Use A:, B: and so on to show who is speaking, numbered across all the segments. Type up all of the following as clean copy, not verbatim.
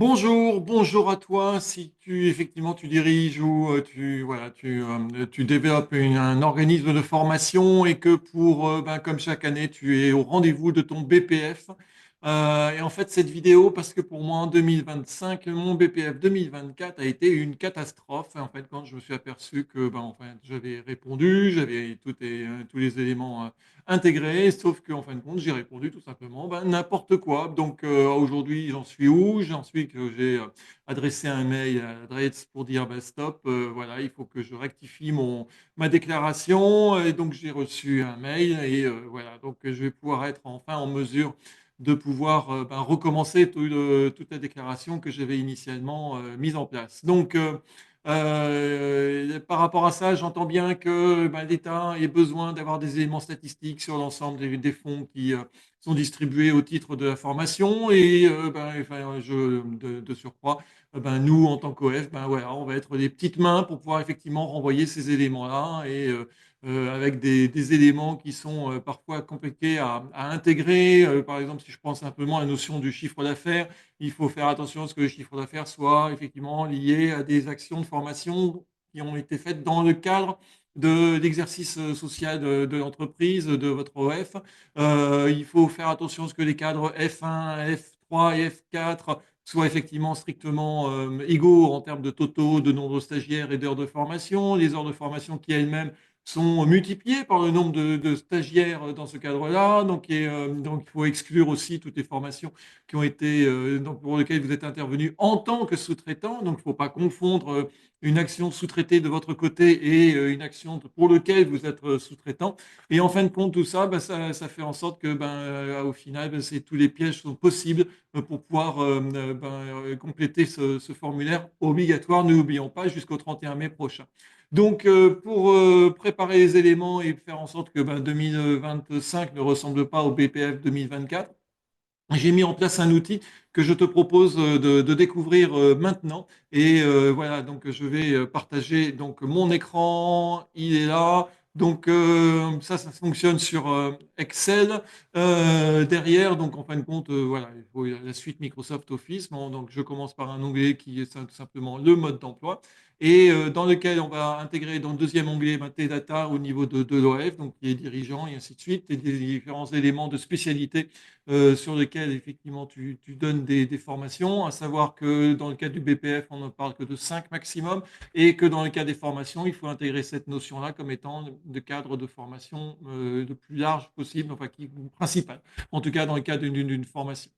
A: Bonjour à toi. Si tu effectivement tu diriges ou tu développes un organisme de formation et que pour comme chaque année tu es au rendez-vous de ton BPF. Et en fait cette vidéo parce que pour moi en 2025 mon BPF 2024 a été une catastrophe. En fait quand je me suis aperçu que j'avais répondu, j'avais tous les éléments intégré, sauf qu'en fin de compte, j'ai répondu tout simplement n'importe quoi. Donc aujourd'hui, j'en suis où? J'en suis que j'ai adressé un mail à l'adresse pour dire stop, voilà, il faut que je rectifie ma déclaration. Et donc j'ai reçu un mail et voilà, donc je vais pouvoir être enfin en mesure de pouvoir recommencer toute la déclaration que j'avais initialement mise en place. Donc, par rapport à ça, j'entends bien que l'État ait besoin d'avoir des éléments statistiques sur l'ensemble des fonds qui sont distribués au titre de la formation. Et de surcroît, nous, en tant qu'OF, voilà, on va être les petites mains pour pouvoir effectivement renvoyer ces éléments-là. Et avec des éléments qui sont parfois compliqués à intégrer. Par exemple, si je prends simplement la notion du chiffre d'affaires, il faut faire attention à ce que le chiffre d'affaires soit effectivement lié à des actions de formation qui ont été faites dans le cadre de l'exercice social de l'entreprise, de votre OF. Il faut faire attention à ce que les cadres F1, F3 et F4 soient effectivement strictement égaux en termes de totaux, de nombre de stagiaires et d'heures de formation. Les heures de formation qui elles-mêmes sont multipliées par le nombre de stagiaires dans ce cadre-là. Donc, il faut exclure aussi toutes les formations qui ont été, donc pour lesquelles vous êtes intervenu en tant que sous-traitant. Donc, il ne faut pas confondre une action sous-traitée de votre côté et une action pour laquelle vous êtes sous-traitant. Et en fin de compte, tout ça, ça fait en sorte que, au final, tous les pièges sont possibles pour pouvoir compléter ce formulaire obligatoire. N'oublions pas jusqu'au 31 mai prochain. Donc, pour préparer les éléments et faire en sorte que 2025 ne ressemble pas au BPF 2024, j'ai mis en place un outil que je te propose de découvrir maintenant. Et voilà, donc je vais partager donc mon écran, il est là. Donc ça fonctionne sur Excel. Derrière, donc en fin de compte, voilà, il faut la suite Microsoft Office. Bon, donc je commence par un onglet qui est tout simplement le mode d'emploi et dans lequel on va intégrer dans le deuxième onglet tes data au niveau de l'OF, donc les dirigeants et ainsi de suite, et des différents éléments de spécialité sur lesquels effectivement tu donnes des formations, à savoir que dans le cas du BPF, on ne parle que de 5 maximum, et que dans le cas des formations, il faut intégrer cette notion-là comme étant de cadre de formation le plus large possible, enfin qui principal, en tout cas dans le cas d'une formation.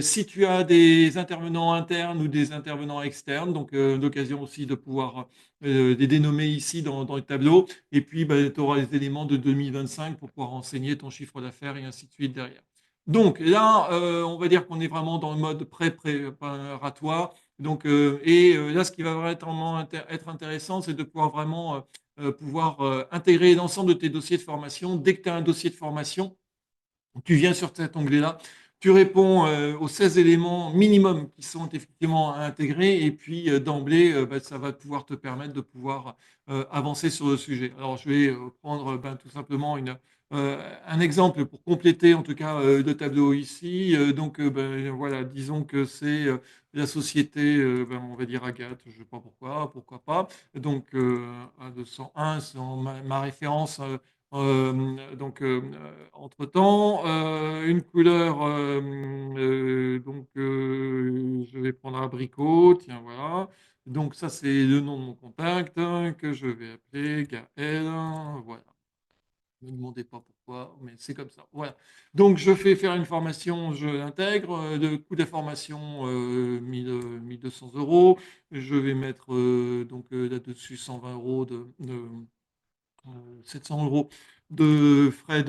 A: Si tu as des intervenants internes ou des intervenants externes, donc l'occasion aussi de pouvoir les dénommer ici dans le tableau. Et puis, tu auras les éléments de 2025 pour pouvoir renseigner ton chiffre d'affaires et ainsi de suite derrière. Donc là, on va dire qu'on est vraiment dans le mode préparatoire. Donc, là, ce qui va vraiment être intéressant, c'est de pouvoir vraiment pouvoir intégrer l'ensemble de tes dossiers de formation. Dès que tu as un dossier de formation, tu viens sur cet onglet-là, tu réponds aux 16 éléments minimum qui sont effectivement intégrés et puis d'emblée, ça va pouvoir te permettre de pouvoir avancer sur le sujet. Alors, je vais prendre tout simplement un exemple pour compléter en tout cas le tableau ici. Voilà, disons que c'est la société, on va dire Agathe, je ne sais pas pourquoi pas. Donc, 201, c'est ma référence. Entre-temps, une couleur, je vais prendre abricot, tiens, voilà. Donc, ça, c'est le nom de mon contact que je vais appeler Gaël. Voilà. Ne me demandez pas pourquoi, mais c'est comme ça. Voilà. Donc, je fais faire une formation, je l'intègre. Le coût de la formation, 1200 euros. Je vais mettre là-dessus 120 euros 700 euros de frais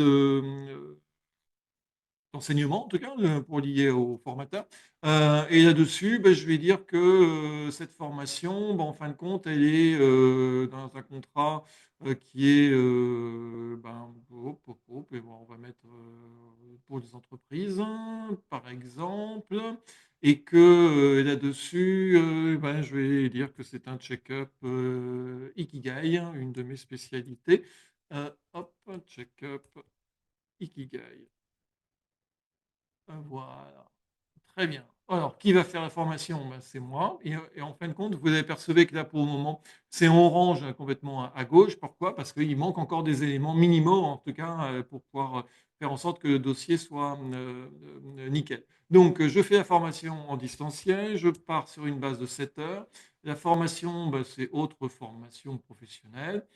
A: d'enseignement, en tout cas, pour lier au formateur. Et là-dessus, je vais dire que cette formation, en fin de compte, elle est dans un contrat qui est, et on va mettre pour les entreprises, par exemple, et que là-dessus, je vais dire que c'est un check-up Ikigai, une de mes spécialités. Hop, check-up Ikigai. Voilà. Très bien. Alors, qui va faire la formation? Ben, c'est moi et en fin de compte, vous apercevez que là, pour le moment, c'est en orange, complètement à gauche. Pourquoi? Parce qu'il manque encore des éléments minimaux, en tout cas, pour pouvoir, faire en sorte que le dossier soit, nickel. Donc, je fais la formation en distanciel, je pars sur une base de 7 heures. La formation, bah, c'est autre formation professionnelle.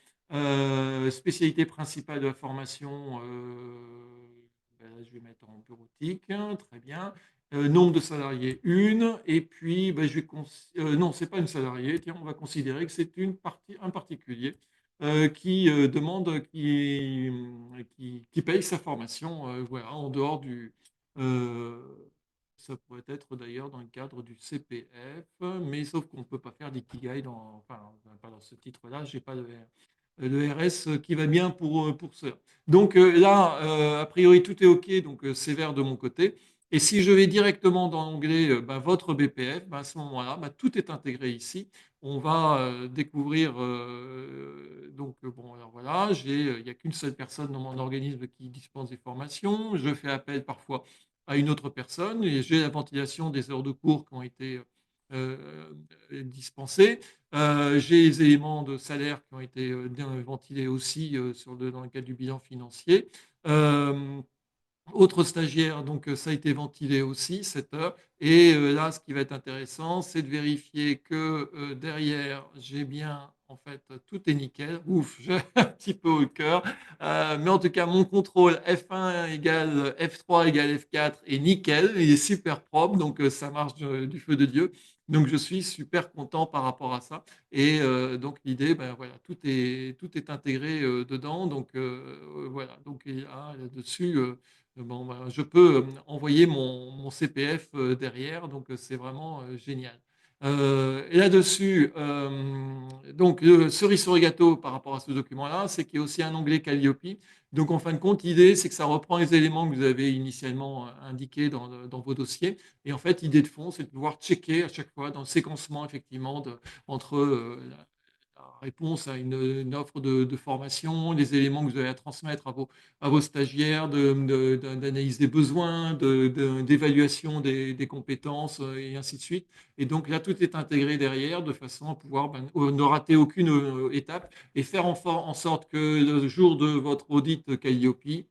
A: Spécialité principale de la formation, bah, là, je vais mettre en bureautique, hein, très bien. Nombre de salariés, une. Et puis, bah, je vais non, c'est pas une salariée, tiens, on va considérer que c'est un particulier, qui paye sa formation, voilà, en dehors heu, ça pourrait être d'ailleurs dans le cadre du CPF, mais sauf qu'on ne peut pas faire d'ikigai pas dans ce titre-là, j'ai pas le RS qui va bien pour cela. Donc, là, a priori, tout est OK, donc, c'est vert de mon côté. Et si je vais directement dans l'onglet, bah, votre BPF, bah, à ce moment-là, bah, tout est intégré ici. On va, découvrir, donc, bon, alors voilà, il y a qu'une seule personne dans mon organisme qui dispense des formations. Je fais appel parfois à une autre personne et j'ai la ventilation des heures de cours qui ont été, dispensées. J'ai les éléments de salaire qui ont été, bien ventilés aussi, dans le cadre du bilan financier. Hem Autre stagiaire, donc ça a été ventilé aussi, 7 heures. Et là, ce qui va être intéressant, c'est de vérifier que, derrière, j'ai bien en fait, tout est nickel. Ouf, j'ai un petit peu au cœur, mais en tout cas, mon contrôle F1 égale F3 égale F4 est nickel, il est super propre, donc ça marche, du feu de Dieu. Donc je suis super content par rapport à ça. Et donc l'idée, ben, voilà, tout est intégré, dedans. Donc voilà, donc il y a là-dessus, bon, ben, je peux, envoyer mon CPF, derrière, donc c'est vraiment, génial. Et là-dessus, donc cerise sur le gâteau par rapport à ce document-là, c'est qu'il y a aussi un onglet Calliope. Donc en fin de compte, l'idée, c'est que ça reprend les éléments que vous avez initialement, indiqués dans vos dossiers. Et en fait, l'idée de fond, c'est de pouvoir checker à chaque fois dans le séquencement effectivement entre, la réponse à une offre de formation, les éléments que vous avez à transmettre à vos stagiaires, d'analyse des besoins, d'évaluation des compétences, et ainsi de suite. Et donc là, tout est intégré derrière de façon à pouvoir, ben, ne rater aucune, étape et faire en sorte que le jour de votre audit Calliope,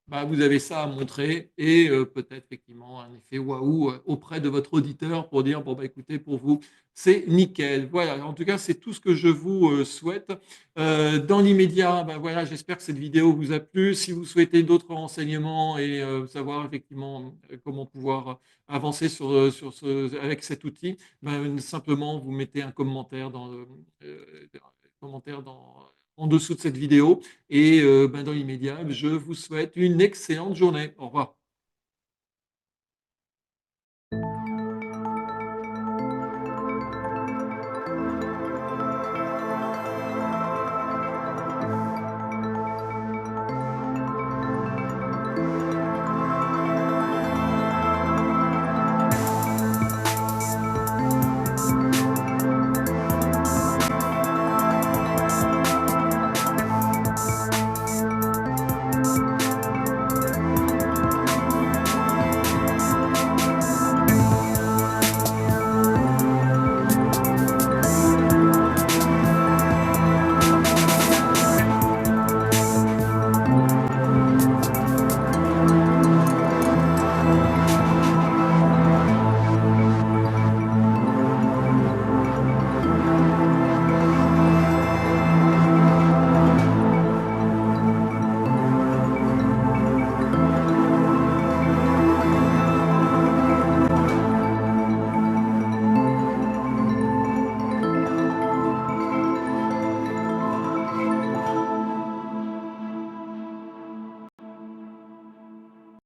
A: bah, vous avez ça à montrer et peut-être effectivement un effet waouh, auprès de votre auditeur pour dire: «Bon, bah, écoutez, pour vous, c'est nickel». Voilà, en tout cas, c'est tout ce que je vous, souhaite. Dans l'immédiat, bah, voilà, j'espère que cette vidéo vous a plu. Si vous souhaitez d'autres renseignements et savoir effectivement, comment pouvoir avancer sur ce avec cet outil, ben, simplement vous mettez un commentaire commentaire en dessous de cette vidéo. Et ben, dans l'immédiat, je vous souhaite une excellente journée. Au revoir.